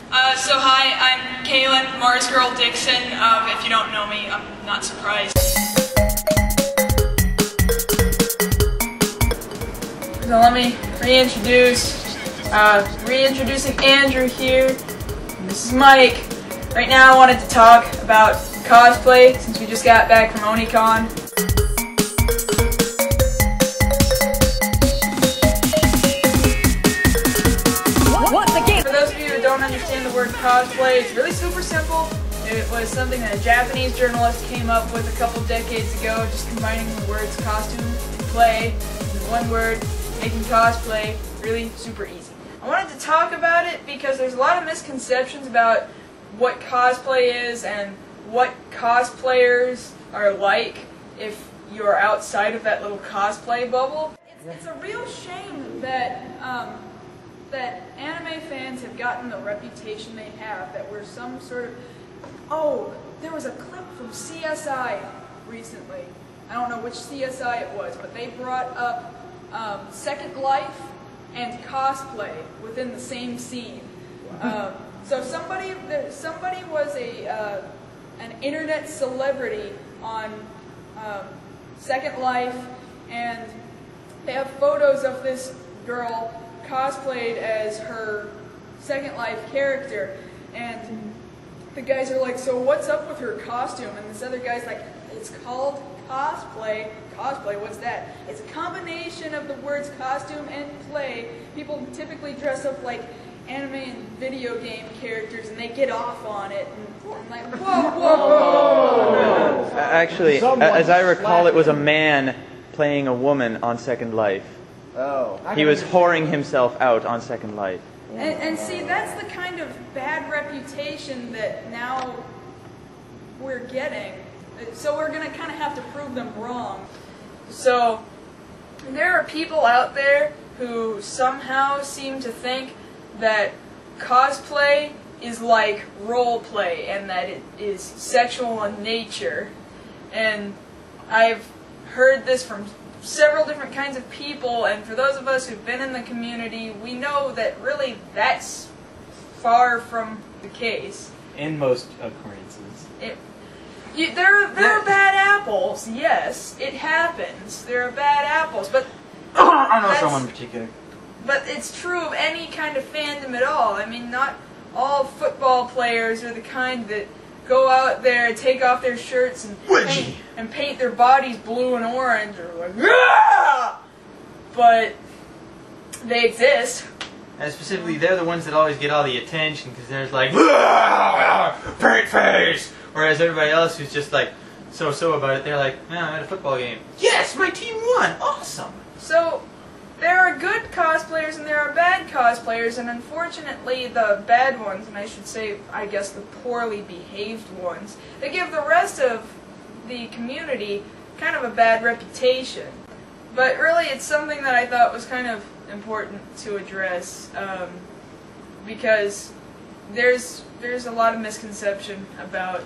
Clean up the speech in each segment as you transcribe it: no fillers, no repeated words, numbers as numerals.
So hi, I'm Kaylin, MarzGurl Dixon. If you don't know me, I'm not surprised. So let me reintroducing Andrew here. And this is Mike. Right now I wanted to talk about cosplay since we just got back from Oni-Con. For those of you who don't understand the word cosplay, it's really super simple. It was something that a Japanese journalist came up with a couple decades ago, just combining the words costume and play in one word, making cosplay really super easy. I wanted to talk about it because there's a lot of misconceptions about what cosplay is and what cosplayers are like if you're outside of that little cosplay bubble. It's a real shame that that anime fans have gotten the reputation they have, that we're some sort of... Oh, there was a clip from CSI recently. I don't know which CSI it was, but they brought up Second Life and cosplay within the same scene. So somebody was an internet celebrity on Second Life, and they have photos of this girl cosplayed as her Second Life character, and the guys are like, so what's up with her costume? And this other guy's like, it's called cosplay. Cosplay, what's that? It's a combination of the words costume and play. People typically dress up like anime and video game characters, and they get off on it, and I'm like, whoa, whoa, whoa. Actually, as I recall, it was a man playing a woman on Second Life. Oh. He was whoring himself out on Second Life. And see, that's the kind of bad reputation that now we're getting. So we're going to kind of have to prove them wrong. So there are people out there who somehow seem to think that cosplay is like role play and that it is sexual in nature. And I've heard this from several different kinds of people, and for those of us who've been in the community, we know that really that's far from the case. In most occurrences. There are bad apples, yes, it happens. There are bad apples, but I know someone in particular. But it's true of any kind of fandom at all. I mean, not all football players are the kind that go out there and take off their shirts and paint their bodies blue and orange, or like, ah! But they exist. And specifically, they're the ones that always get all the attention because there's like, paint face! Whereas everybody else who's just like so about it, they're like, man, I'm at a football game. Yes, my team won! Awesome! So, there are good cosplayers and there are bad cosplayers, and unfortunately the bad ones, and I should say, I guess the poorly behaved ones, they give the rest of the community kind of a bad reputation. But really it's something that I thought was kind of important to address, because there's a lot of misconception about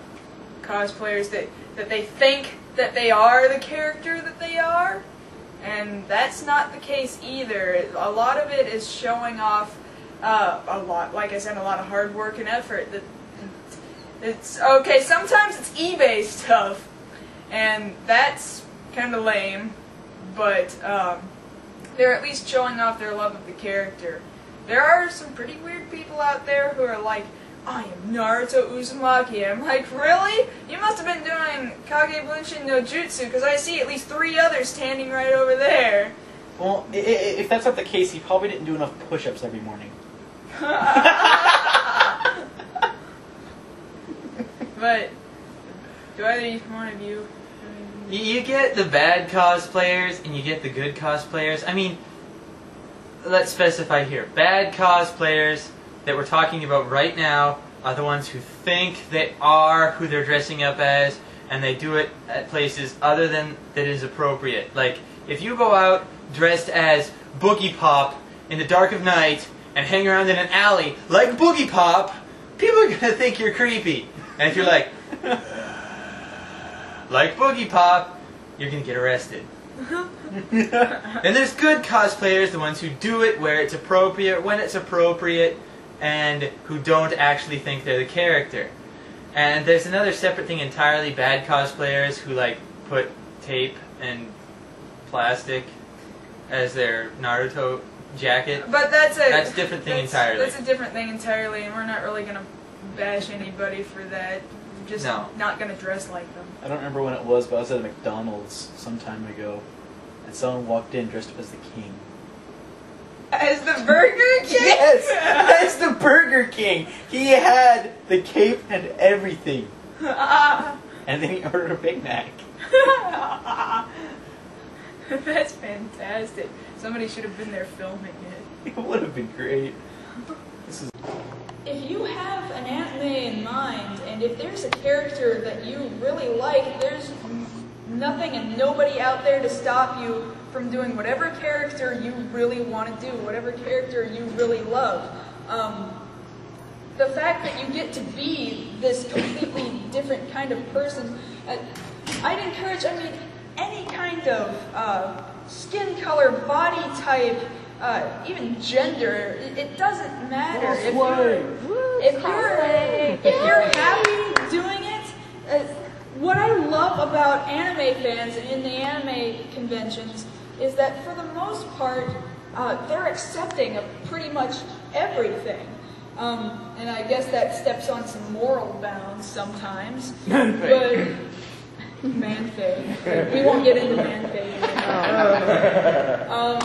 cosplayers that they think that they are the character that they are. And that's not the case either. A lot of it is showing off like I said, a lot of hard work and effort. It's okay, sometimes it's eBay stuff, and that's kind of lame, but they're at least showing off their love of the character. There are some pretty weird people out there who are like, I am Naruto Uzumaki. I'm like, really? You must have been doing Kage Bunshin no Jutsu, because I see at least 3 others standing right over there. Well, if that's not the case, he probably didn't do enough push-ups every morning. But, do either one of you... You get the bad cosplayers and you get the good cosplayers. I mean, let's specify here. Bad cosplayers that we're talking about right now are the ones who think they are who they're dressing up as, and they do it at places other than that is appropriate. Like, if you go out dressed as Boogie Pop in the dark of night and hang around in an alley like Boogie Pop, people are going to think you're creepy. And if you're like Boogie Pop, you're going to get arrested. And there's good cosplayers, the ones who do it where it's appropriate, when it's appropriate, and who don't actually think they're the character. And there's another separate thing entirely, bad cosplayers who like put tape and plastic as their Naruto jacket. But that's a different thing entirely. That's a different thing entirely, and we're not really gonna bash anybody for that. We're just not gonna dress like them. I don't remember when it was, but I was at a McDonald's some time ago, and someone walked in dressed up as the king. As the Burger King? Yes! As the Burger King! He had the cape and everything. And then he ordered a Big Mac. That's fantastic. Somebody should have been there filming it. It would have been great. If you have an anime in mind, and if there's a character that you really like, there's nothing and nobody out there to stop you from doing whatever character you really want to do, whatever character you really love. The fact that you get to be this completely different kind of person, I'd encourage, any kind of skin color, body type, even gender, it doesn't matter. If you're happy doing it, what I love about anime fans and in the anime conventions is that for the most part, they're accepting of pretty much everything. And I guess that steps on some moral bounds sometimes. But man-fade. We won't get into man-fade anymore.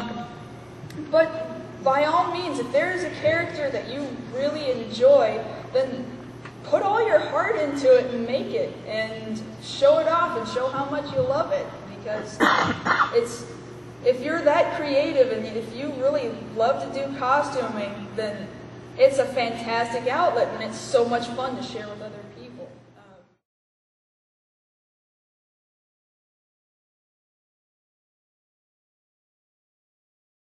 But by all means, if there is a character that you really enjoy, then put all your heart into it and make it, and show it off and show how much you love it. Because if you're that creative and if you really love to do costuming, then it's a fantastic outlet and it's so much fun to share with other people.